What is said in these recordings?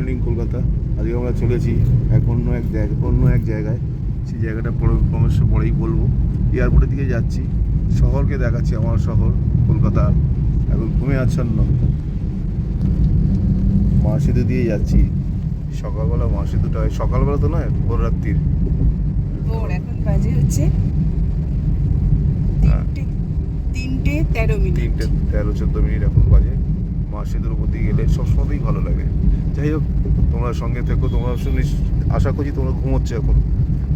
Morning Kolkata. আজকে আমরা চলেছি অন্য এক জায়গায়। সেই জায়গাটা পরেই বলবো। এয়ারপোর্টের দিকে যাচ্ছি, শহরকে দেখাচ্ছি, আমার শহর কলকাতা এখন ঘুমে আচ্ছন্ন। মা সেতু দিয়ে যাচ্ছি সকালবেলা। মা সেতুটা সকালবেলা তো নয়, ভোর রাত্রির। এখন বাজে হচ্ছে 3:13-14 এখন বাজে। মা সেতুর উপর দিয়ে গেলে সবসময়ই ভালো লাগে। যাই হোক, তোমরা সঙ্গে থেকো। তোমরা শুনে আশা করছি তোমরা ঘুমোচ্ছ এখন,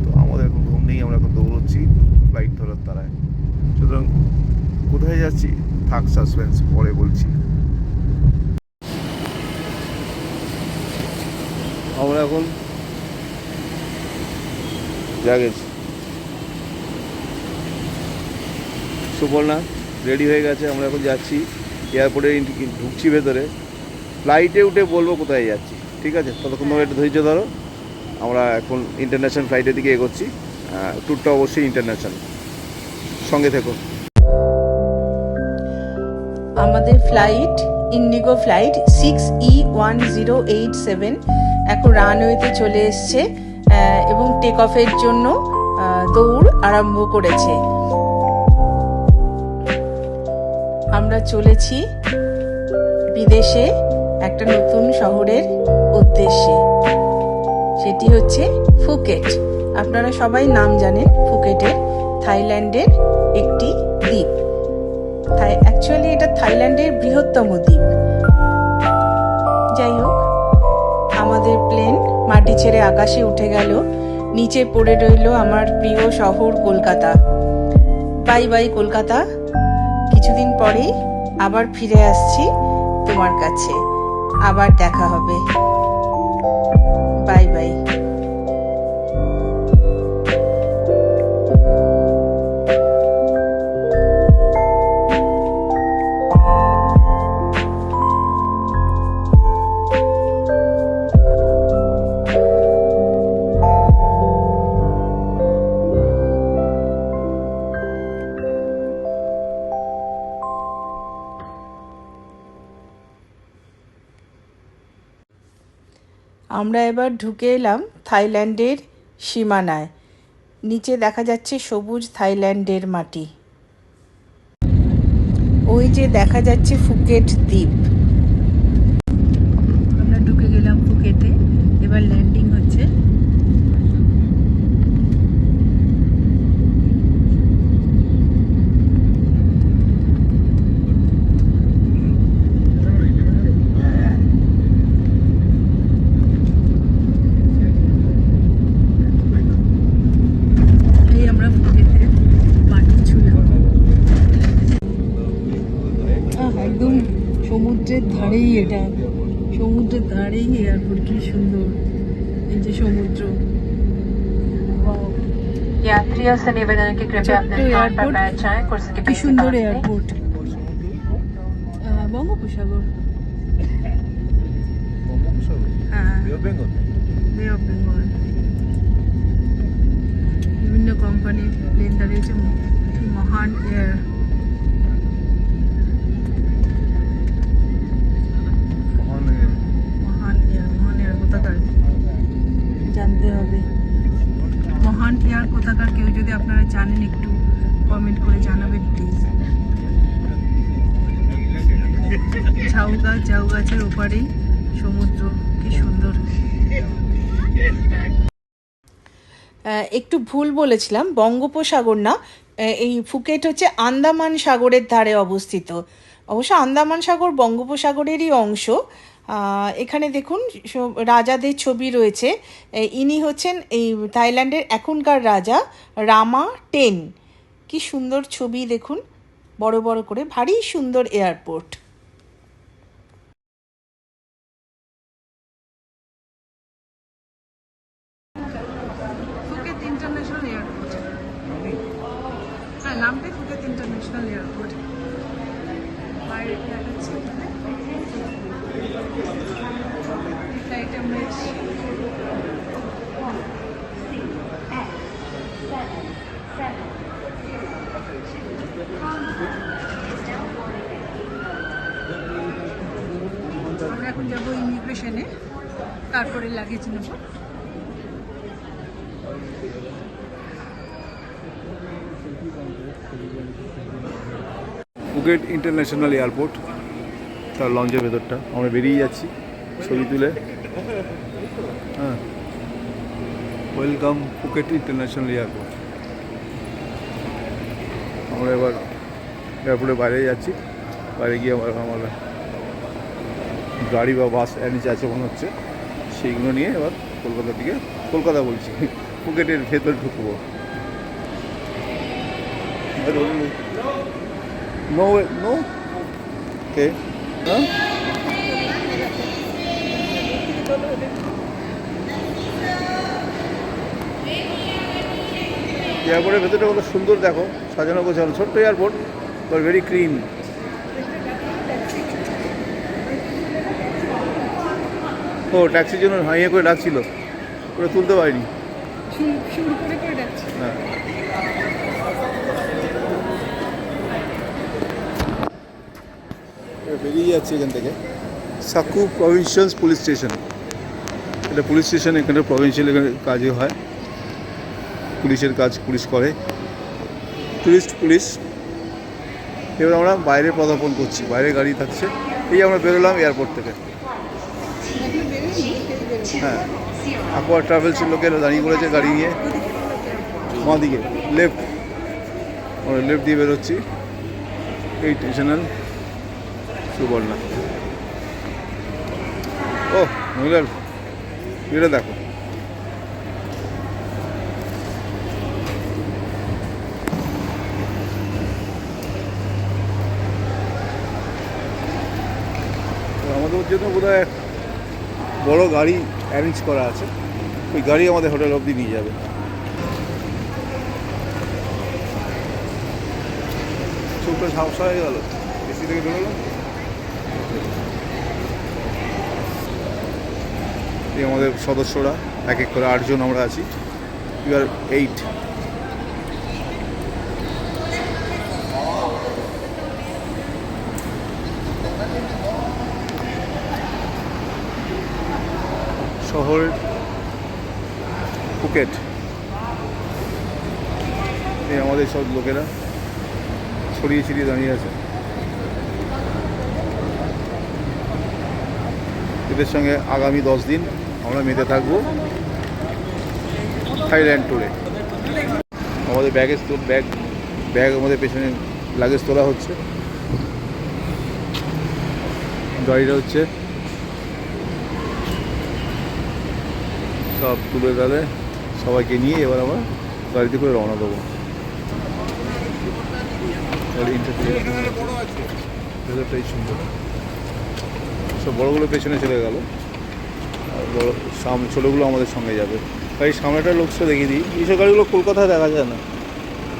তো আমাদের এখন ঘুম নেই, আমরা এখন দৌড়চ্ছি ফ্লাইট ধরার তারায়। সুতরাং কোথায় যাচ্ছি থাক সাসপেন্স, পরে বলছি। আমরা এখন গেছি সুবর্ণা রেডি হয়ে গেছে। আমরা এখন যাচ্ছি এয়ারপোর্টে, ঢুকছি ভেতরে। ফ্লাইটে উঠে বলবো কোথায় যাচ্ছি, ঠিক আছে? ততক্ষণ তোমরা একটু ধৈর্য ধরো। আমরা এখন ইন্টারন্যাশনাল ফ্লাইটের দিকে এগোচ্ছি। ট্যুরটা অবশ্যই ইন্টারন্যাশনাল, সঙ্গে থেকো। আমাদের ফ্লাইট ইন্ডিগো ফ্লাইট 6E1087 এখন রানওয়েতে চলে এসছে এবং টেক অফের জন্য দৌড় আরম্ভ করেছে। আমরা চলেছি বিদেশে একটা নতুন শহরের উদ্দেশ্যে, সেটি হচ্ছে ফুকেট। আপনারা সবাই নাম জানেন ফুকেটের, থাইল্যান্ডের একটি দ্বীপ। অ্যাকচুয়ালি এটা থাইল্যান্ডের বৃহত্তম দ্বীপ। যাই হোক, আমাদের প্লেন মাটি ছেড়ে আকাশে উঠে গেল, নিচে পড়ে রইল আমার প্রিয় শহর কলকাতা। বাই বাই কলকাতা, কিছুদিন পরেই আবার ফিরে আসছি তোমার কাছে, আবার দেখা হবে। Bye bye. আমরা এবার ঢুকে এলাম থাইল্যান্ডের সীমানায়। নিচে দেখা যাচ্ছে সবুজ থাইল্যান্ডের মাটি। ওই যে দেখা যাচ্ছে ফুকেট দ্বীপ। আমরা ঢুকে গেলাম ফুকেটে, এবার ল্যান্ডিং হচ্ছে। একদম সমুদ্রের ধারেই, এটা সমুদ্রের ধারেই এয়ারপোর্ট। কি সুন্দর, এই যে সমুদ্র। यात्रियों से निवेदन है कि कृपया अपने स्थान पर बैठ जाएं, कुर्सी के কি पीछे সুন্দর कान दें। এয়ারপোর্ট। বঙ্গোপসাগর, হ্যাঁ, বে অফ বেঙ্গল। বিভিন্ন কোম্পানির প্লেন দাঁড়িয়েছে। মহান এয়ার, জানতে হবে মহান এয়ার কোথাকার। কেউ যদি আপনারা জানেন একটু কমেন্ট করে জানাবেন প্লিজ। ঝাউ গাছের ওপারেই সমুদ্র, কি সুন্দর। একটু ভুল বলেছিলাম, বঙ্গোপসাগর না, এই ফুকেট হচ্ছে আন্দামান সাগরের ধারে অবস্থিত। অবশ্য আন্দামান সাগর বঙ্গোপসাগরেরই অংশ। এখানে দেখুন রাজাদের ছবি রয়েছে। ইনি হচ্ছেন এই থাইল্যান্ডের এখনকার রাজা রামা 10। কি সুন্দর ছবি দেখুন, বড় বড় করে, ভারী সুন্দর এয়ারপোর্ট। ফুকেট ইন্টারন্যাশনাল এয়ারপোর্ট, হ্যাঁ, নামটাই ফুকেট ইন্টারন্যাশনাল এয়ারপোর্ট। বাইরে দেখাচ্ছি ফ্লাইট আমরা এখন যাবো ইমিগ্রেশনে। তারপরে লাগেজ নেব। ফুকেট ইন্টারন্যাশনাল এয়ারপোর্ট, তার লঞ্চের ভেতরটা আমরা বেরিয়ে যাচ্ছি ছবি তুলে। হ্যাঁ, ওয়েলকাম ফুকেট ইন্টারন্যাশনাল এয়ারপোর্ট। আমরা এবার এয়ারপোর্টের বাইরে যাচ্ছি, বাইরে গিয়ে আমরা গাড়ি বা বাস নিচে আছে মনে হচ্ছে, সেইগুলো নিয়ে এবার কলকাতা থেকে, কলকাতা বলছি, ফুকেটের ভেতর ঢুকবো। নো নো ওকে, হ্যাঁ এয়ারপোর্টের ভেতরটা কত সুন্দর দেখো, সাজানো গোছানো, ছোট্ট এয়ারপোর্ট বাট ভেরি ক্লিন। ও ট্যাক্সির জন্য ইয়ে করে ডাকছিল, ওরা তুলতে পারিনি। হ্যাঁ, বেরিয়ে যাচ্ছি এখান থেকে। সাকু প্রভিন্সিয়াল পুলিশ স্টেশন, এটা পুলিশ স্টেশন, এখানে প্রভিন্সিয়াল এখানে কাজে হয়, পুলিশের কাজ পুলিশ করে, টুরিস্ট পুলিশ। এবার আমরা বাইরে পদার্পণ করছি, বাইরে গাড়ি থাকছে। এই আমরা বেরোলাম এয়ারপোর্ট থেকে। হ্যাঁ, আকোয়া ট্রাভেলসের লোকেরা দাঁড়িয়ে পড়েছে গাড়ি নিয়ে, বাঁ দিকে লেফট, আমরা লেফট দিয়ে বেরোচ্ছি। এই স্টেশনাল সুবর্ণা। ও মহিলার এটা দেখো, আমাদের জন্য বোধহয় বড় গাড়ি অ্যারেঞ্জ করা আছে, ওই গাড়ি আমাদের হোটেল অবধি নিয়ে যাবে। চোখটা ঝাপসা হয়ে গেল, এসি থেকে বেরোলাম। এই আমাদের সদস্যরা এক এক করে 8 জন আমরা আছি, ইউ আর 8। শহর ফুকেট, এই আমাদের সব লোকেরা ছড়িয়ে ছিড়িয়ে দাঁড়িয়ে আছে। এদের সঙ্গে আগামী 10 দিন আমরা মেতে থাকবো থাইল্যান্ড ট্যুরে। আমাদের ব্যাগ আমাদের পেছনে লাগেজ তোলা হচ্ছে, গাড়িটা হচ্ছে সব তুলে গেলে সবাইকে নিয়ে এবার আমরা গাড়িতে করে রওনা দেবো। ভেতরটাই সুন্দর, সব বড়োগুলো পেছনে চলে গেল, আর বড়ো সামনে ছোটোগুলো আমাদের সঙ্গে যাবে। গাড়ির সামনেটার লোকসা দেখিয়ে দিই, এইসব গাড়িগুলো কলকাতায় দেখা যায় না।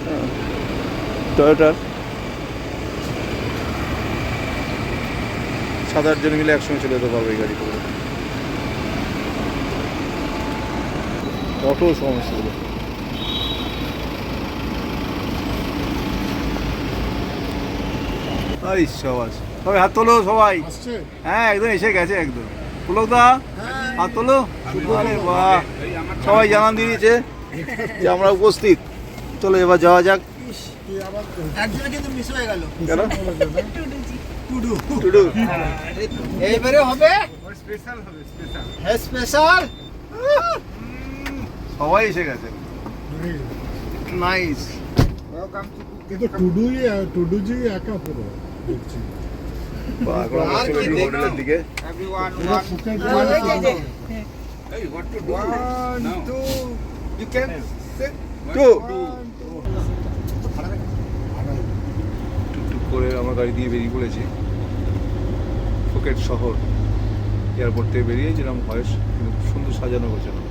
হ্যাঁ, টয়োটার 7-8 জন মিলে একসঙ্গে চলে যেতে পারবে এই গাড়ি করে। অটো সমস্যাগুলো, সবাই হাত তোলো, সবাই। হ্যাঁ একদম এসে গেছে, একদম পুলকদা হাত তোলো। আরে বাহ, সবাই জানান দিয়ে দিয়েছে যে আমরা উপস্থিত। চলো এবার যাওয়া যাক। একজনে কিন্তু মিস হয়ে গেল। কেন? টুডু টুডু এইবারে হবে স্পেশাল, হবে স্পেশাল, হ্যাঁ স্পেশাল। সবাই এসে গেছে, নাইস। ওয়েলকাম টু কিন্তু টুডুজি একা পুরো দেখছি। হোটেলের দিকে এভরিওয়ান। এরা Phuket Hey, what to do? 1 2 you can sit. টুকটুক করে আমরা গাড়ি দিয়ে বেরিয়ে পড়েছি ফুকেট শহর। এয়ারপোর্ট থেকে বেরিয়ে যেরকম হয়, কিন্তু সুন্দর সাজানো গোছানো।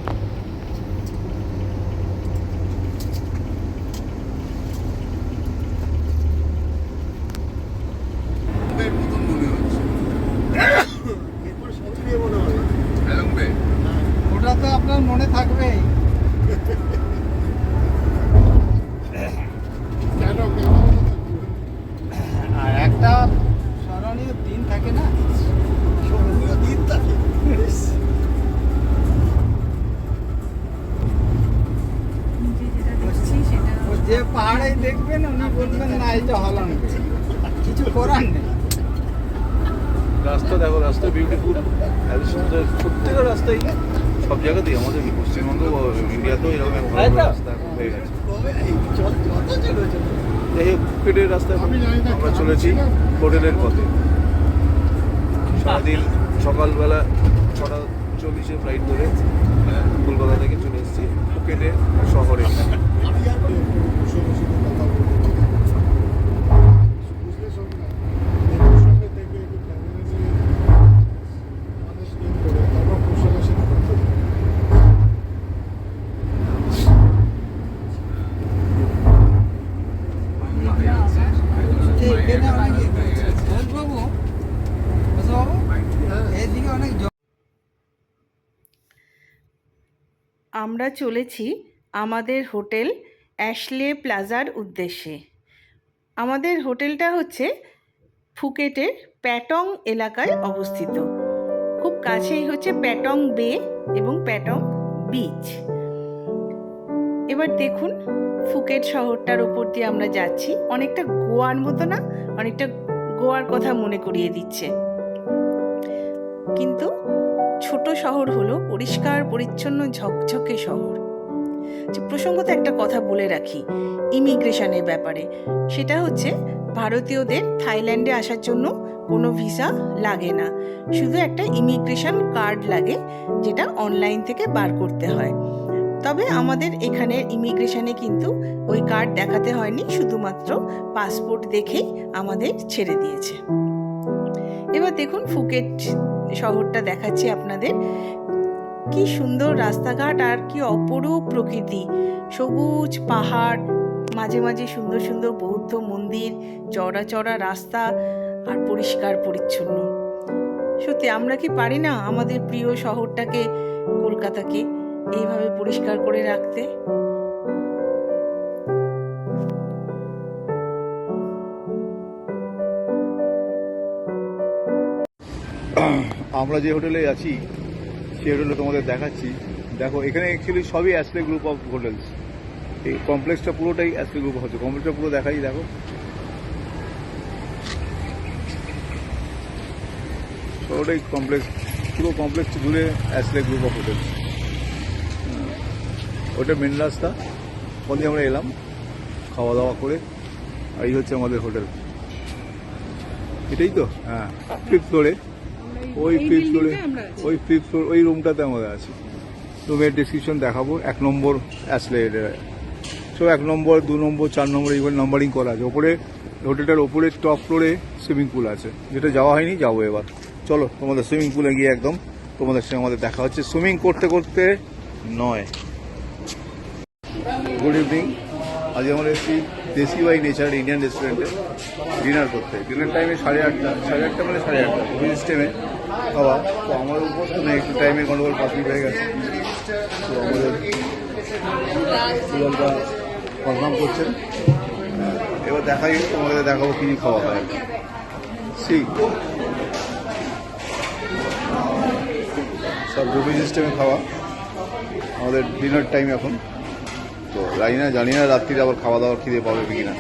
ওটা তো আপনার মনে থাকবে। আর একটা স্মরণীয় দিন থাকে না, স্মরণীয় দিন থাকে। যা হলাম কিছু করার নেই। রাস্তা দেখো, রাস্তা বিউটিফুল, এত সুন্দর। প্রত্যেকটা রাস্তাই সব জায়গাতেই আমাদের পশ্চিমবঙ্গ ইন্ডিয়াতেও এরকম একটা ভালো রাস্তা এখন হয়ে গেছে। যাই হোক, ফুকেটের রাস্তায় আমরা চলেছি হোটেলের পথে। সারাদিন সকালবেলা 6:40 ফ্লাইট ধরে কলকাতা থেকে চলে এসেছি ফুকেটে শহরে। আমি আর কুশলের সাথে কথা বলতে বুঝলে সব না এর সঙ্গে থেকে একটু ক্যামেরা নিয়ে মানুষ নিয়ে করে তারপর কুশলের সাথে কথা বলতে আমরা চলেছি আমাদের হোটেল অ্যাশলে প্লাজার উদ্দেশ্যে। আমাদের হোটেলটা হচ্ছে ফুকেটের প্যাটং এলাকায় অবস্থিত। খুব কাছেই হচ্ছে প্যাটং বে এবং প্যাটং বিচ। এবার দেখুন ফুকেট শহরটার ওপর দিয়ে আমরা যাচ্ছি। অনেকটা গোয়ার মতো না? অনেকটা গোয়ার কথা মনে করিয়ে দিচ্ছে, কিন্তু ছোট শহর হলো, পরিষ্কার পরিচ্ছন্ন ঝকঝকে শহর। প্রসঙ্গত একটা কথা বলে রাখি ইমিগ্রেশনের ব্যাপারে, সেটা হচ্ছে ভারতীয়দের থাইল্যান্ডে আসার জন্য কোনো ভিসা লাগে না, শুধু একটা ইমিগ্রেশন কার্ড লাগে, যেটা অনলাইন থেকে বার করতে হয়। তবে আমাদের এখানের ইমিগ্রেশনে কিন্তু ওই কার্ড দেখাতে হয়নি, শুধুমাত্র পাসপোর্ট দেখেই আমাদের ছেড়ে দিয়েছে। এবার দেখুন ফুকেট শহরটা দেখাচ্ছি আপনাদের। কি সুন্দর রাস্তাঘাট আর কি অপরূপ প্রকৃতি, সবুজ পাহাড়, মাঝে মাঝে সুন্দর সুন্দর বৌদ্ধ মন্দির, চড়া চড়া রাস্তা আর পরিষ্কার পরিচ্ছন্ন। সত্যি আমরা কি পারি না আমাদের প্রিয় শহরটাকে, কলকাতাকে এইভাবে পরিষ্কার করে রাখতে? আমরা যে হোটেলে আছি সেই হোটেলে তোমাদের দেখাচ্ছি। দেখো, এখানে অ্যাকচুয়ালি সবই অ্যাসলে গ্রুপ অফ হোটেলস। এই কমপ্লেক্সটা পুরোটাই অ্যাসলে গ্রুপ হচ্ছে। কমপ্লেক্সটা পুরো দেখাই, দেখো পুরোটাই কমপ্লেক্স, পুরো কমপ্লেক্স জুড়ে অ্যাসলে গ্রুপ অফ হোটেলস। ওটা মেন রাস্তা, ওখান দিয়ে আমরা এলাম খাওয়া দাওয়া করে। আর এই হচ্ছে আমাদের হোটেল, এটাই তো। হ্যাঁ, 5th ফ্লোরে, ওই 5th ফ্লোরে, ওই 5th ফ্লোর, ওই রুমটাতে আমরা আছি। রুমের ডিসক্রিপশন দেখাবো। 1 নম্বর অ্যাসলে, সো 1 নম্বর, 2 নম্বর, 4 নম্বর এইভাবে নাম্বারিং করা আছে। ওপরে হোটেলটার ওপরে টপ ফ্লোরে সুইমিং পুল আছে, যেটা যাওয়া হয়নি, যাবো এবার। চলো তোমাদের সুইমিং পুলে গিয়ে একদম তোমাদের সঙ্গে আমাদের দেখা হচ্ছে সুইমিং করতে করতে নয়। Good evening. আজ আমরা এসেছি দেশি বাই নেচার ইন্ডিয়ান রেস্টুরেন্টে ডিনার করতে। ডিনার টাইমে 8:30 মানে 8:30 বুফে সিস্টেমে খাওয়া। তো আমার উপর তো না, একটু টাইমে গন্ডগোল 5 মিনিট হয়ে গেছে। তো আমাদের সুলভদা কনফার্ম করছেন। এবার দেখাই, তোমাদের দেখাবো কি খাওয়া হয়। সব বুফে সিস্টেমে খাওয়া। আমাদের ডিনার টাইম এখন। তো জানি না রাত্রিরে আবার খাওয়া দাওয়ার খিদে পাবে কি না।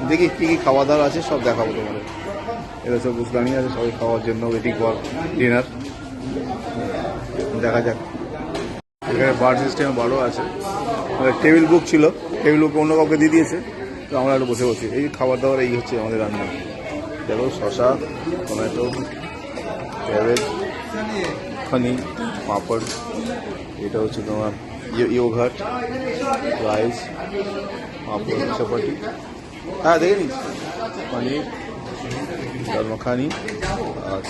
দেখি কী কী খাওয়া দাওয়া আছে সব দেখাবো তোমাদের। এরা সব বুঝলামই আছে, সবাই খাওয়ার জন্য ওয়েটিং ফর ডিনার। দেখা যাক। এখানে বার সিস্টেমে বারও আছে। টেবিল বুক ছিল, টেবিল বুক অন্য কাউকে দিয়ে দিয়েছে। তো আমরা একটু বসে বসি। এই খাবার দাবার এই হচ্ছে আমাদের রান্না। দেখো, শসা, টমেটো, ক্যাবেজ, খানি, পাঁপড়, এটা হচ্ছে তোমার ইয়োঘাট, রাইস, পাঁপড়, চাপাটি। হ্যাঁ, দেখে নিস, পনির, ডাল মাখানি আর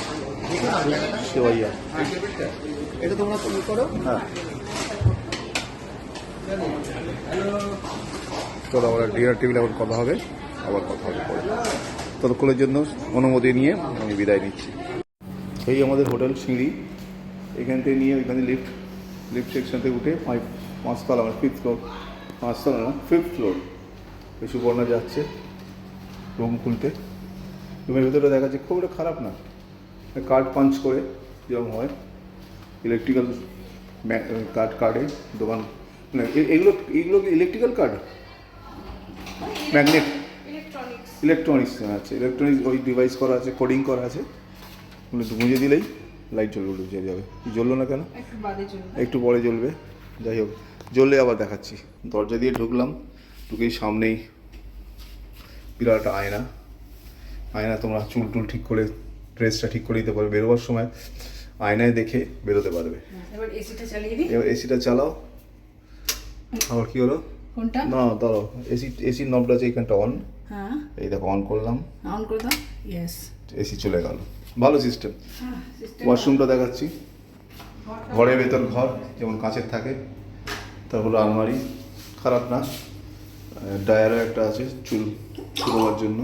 সেওয়াইয়া। এটা তোমরা করো। হ্যাঁ, চলো আমরা ডিনার টেবিলে আবার কথা হবে পরে। ততক্ষণের জন্য অনুমতি নিয়ে আমি বিদায় নিচ্ছি। এই আমাদের হোটেল সিঁড়ি, এখান থেকে নিয়ে ওইখানে লিফট সেকশন থেকে উঠে 5 তলা, আমার 5th ফ্লোর, 5 তলা না 5th ফ্লোর। এই সুবর্ণা যাচ্ছে রুম খুলতে। রুমের ভেতরে দেখা যাচ্ছে খুব একটা খারাপ না, কার্ড পাঞ্চ করে যেরকম হয় ইলেকট্রিক্যাল কার্ডে দোকান, এগুলো ইলেকট্রিক্যাল কার্ড, ম্যাগনেট, ইলেকট্রনিক্স আছে, ইলেকট্রনিক্স ওই ডিভাইস করা আছে, কোডিং করা আছে, একটু গুঁজে দিলেই লাইট জ্বলবে, উঠে যাবে। জ্বললো না কেন? একটু বাদে চলবে। একটু পরে জ্বলবে। যাই হোক, জ্বললে আবার দেখাচ্ছি। দরজা দিয়ে ঢুকলাম, ঢুকেই সামনেই বিরাট আয়না। আয়না তোমরা চুল টুল ঠিক করে, ড্রেসটা ঠিক করে দিতে পারবে, বেরোবার সময় আয়নায় দেখে বেরোতে পারবে। এবার এসিটা চালিয়ে দিই। এবার এসিটা চালাও। আবার কি হলো? কোনটা? না দাঁড়াও, এসির নবটা আছে এইখানটা অন। হ্যাঁ, এই দেখো অন করলাম, অন করে দাও। ইয়েস, এসি চলে গেল। ভালো সিস্টেম। ওয়াশরুমটা দেখাচ্ছি। ঘরের ভেতর ঘর যেমন কাঁচের থাকে, তারপরে আলমারি, খারাপ না। ডায়ারও একটা আছে চুল শুকোবার জন্য,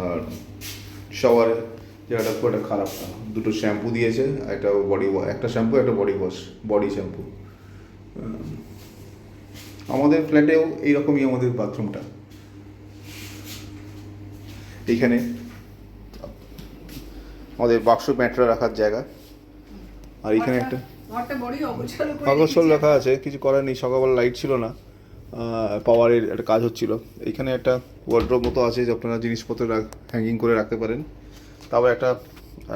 আর শাওয়ারের জায়গাটা খুব একটা খারাপ না। দুটো শ্যাম্পু দিয়েছে, একটা একটা শ্যাম্পু, একটা বডি ওয়াশ, বডি শ্যাম্পু। আমাদের ফ্ল্যাটেও এইরকমই আমাদের বাথরুমটা। এইখানে আমাদের বাক্স ম্যাটরা রাখার জায়গা, আর এখানে একটা ঘরটা বড়ই অগোছালো করে আগরসল রাখা আছে, কিছু করার নেই। সকালবেলা লাইট ছিল না, পাওয়ারের একটা কাজ হচ্ছিল। এখানে একটা ওয়ার্ড্রোব মতো আছে, যে আপনারা জিনিসপত্র হ্যাঙ্গিং করে রাখতে পারেন। তারপর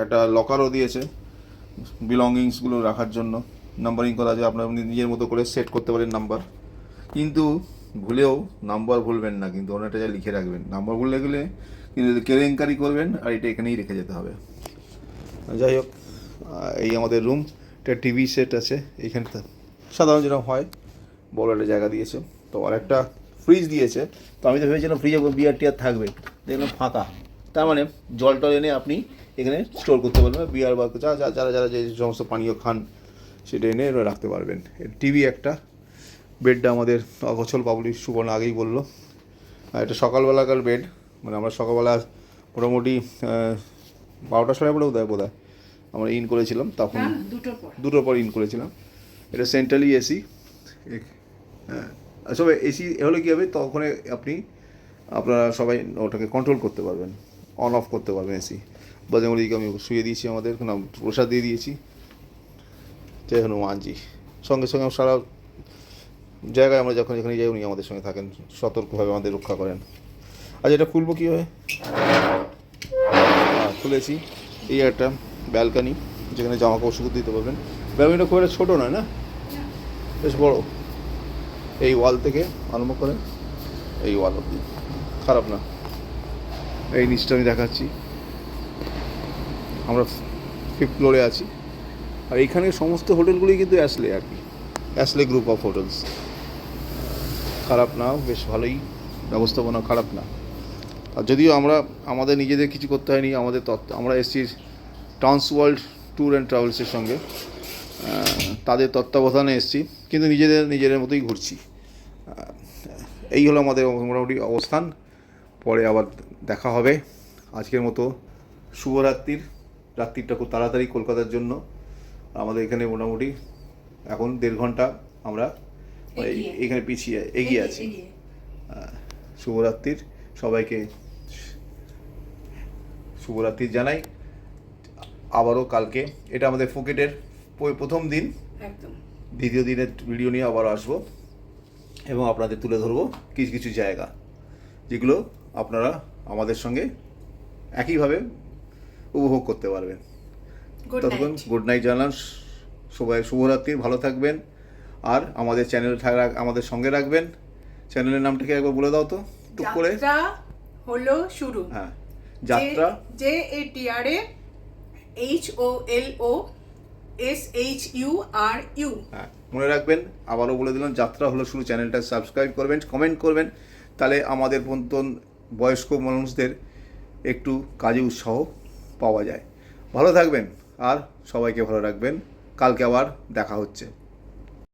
একটা লকারও দিয়েছে বিলঙ্গিংসগুলো রাখার জন্য, নাম্বারিং করা আছে, আপনার নিজের মতো করে সেট করতে পারেন নাম্বার। কিন্তু ভুলেও নাম্বার ভুলবেন না, কিন্তু অনেকটা যা লিখে রাখবেন। নাম্বার ভুলে গেলে কিন্তু কেলেঙ্কারি করবেন, আর এটা এখানেই রেখে যেতে হবে। যাই হোক, এই আমাদের রুম। একটা টিভি সেট আছে এইখানটা, সাধারণ যেরকম হয়, বড় একটা জায়গা দিয়েছে। তো আর একটা ফ্রিজ দিয়েছে। তো আমি তো ভেবেছিলাম ফ্রিজে বিয়ার টিয়ার থাকবে, দেখলাম ফাঁকা। তার মানে জল টল এনে আপনি এখানে স্টোর করতে পারবেন, বিয়ার বা যারা যারা যে সমস্ত পানীয় খান সেটা এনে রাখতে পারবেন। টিভি একটা, বেডটা আমাদের অগোছল পাবলিক সুবর্ণ আগেই বললো। আর এটা সকালবেলাকার বেড, মানে আমরা সকালবেলা মোটামুটি 12টার সময় বোধ হয় আমরা ইন করেছিলাম, তখন দুটোর পর ইন করেছিলাম। এটা সেন্ট্রালি এসি। আসলে এসি হলে কী হবে, তখন আপনারা সবাই ওটাকে কন্ট্রোল করতে পারবেন, অন অফ করতে পারবেন এসি। বজরঙ্গলিকে আমি শুয়ে দিয়েছি, আমাদের নাম প্রসাদ দিয়ে দিয়েছি, জয় হনুমানজি। সঙ্গে সঙ্গে সারা জায়গায় আমরা যখন যেখানে যাই উনি আমাদের সঙ্গে থাকেন, সতর্কভাবে আমাদের রক্ষা করেন। আজ এটা খুলবো কীভাবে? খুলেছি। এই একটা ব্যালকানি, যেখানে জামা কাপড় শুকোতে দিতে পারবেন। ব্যালকানিটা খুব একটা ছোটো নয়, না বেশ বড়। এই ওয়াল থেকে আরম্ভ করে এই ওয়াল অব্দি, খারাপ না। এই নিচটা আমি দেখাচ্ছি, আমরা 5th ফ্লোরে আছি। আর এইখানে সমস্ত হোটেলগুলি কিন্তু অ্যাসলে, আর কি অ্যাসলে গ্রুপ অফ হোটেলস। খারাপ না, বেশ ভালোই ব্যবস্থাপনা, খারাপ না। আর যদিও আমাদের নিজেদের কিছু করতে হয়নি, আমরা এসেছি ট্রান্স ওয়ার্ল্ড ট্যুর অ্যান্ড ট্রাভেলসের সঙ্গে, তাদের তত্ত্বাবধানে এসেছি, কিন্তু নিজেদের মতোই ঘুরছি। এই হলো আমাদের মোটামুটি অবস্থান। পরে আবার দেখা হবে। আজকের মতো শুভরাত্রির। রাত্রিটা খুব তাড়াতাড়ি কলকাতার জন্য। আমাদের এখানে মোটামুটি এখন 1.5 ঘন্টা আমরা এখানে এগিয়ে আছি। শুভরাত্রির, সবাইকে শুভরাত্রি জানাই। আবারও কালকে, এটা আমাদের ফুকেটের প্রথম দিন, একদম দ্বিতীয় দিনের ভিডিও নিয়ে আবার আসবো, এবং আপনাদের তুলে ধরবো কিছু কিছু জায়গা, যেগুলো আপনারা আমাদের সঙ্গে একইভাবে উপভোগ করতে পারবেন। ততক্ষণ গুড নাইট জানালাম। সবাই শুভরাত্রি, ভালো থাকবেন। আর আমাদের আমাদের সঙ্গে রাখবেন। চ্যানেলের নামটাকে একবার বলে দাও তো টুক করে। যাত্রা হলো শুরু। হ্যাঁ, যাত্রা, JATRA HOLOSHURU। হ্যাঁ, মনে রাখবেন। আবারও বলে দিলাম, যাত্রা হলো শুরু। চ্যানেলটা সাবস্ক্রাইব করবেন, কমেন্ট করবেন, তাহলে আমাদের মতন বয়স্ক মানুষদের একটু কাজে উৎসাহ পাওয়া যায়। ভালো থাকবেন আর সবাইকে ভালো রাখবেন। কালকে আবার দেখা হচ্ছে।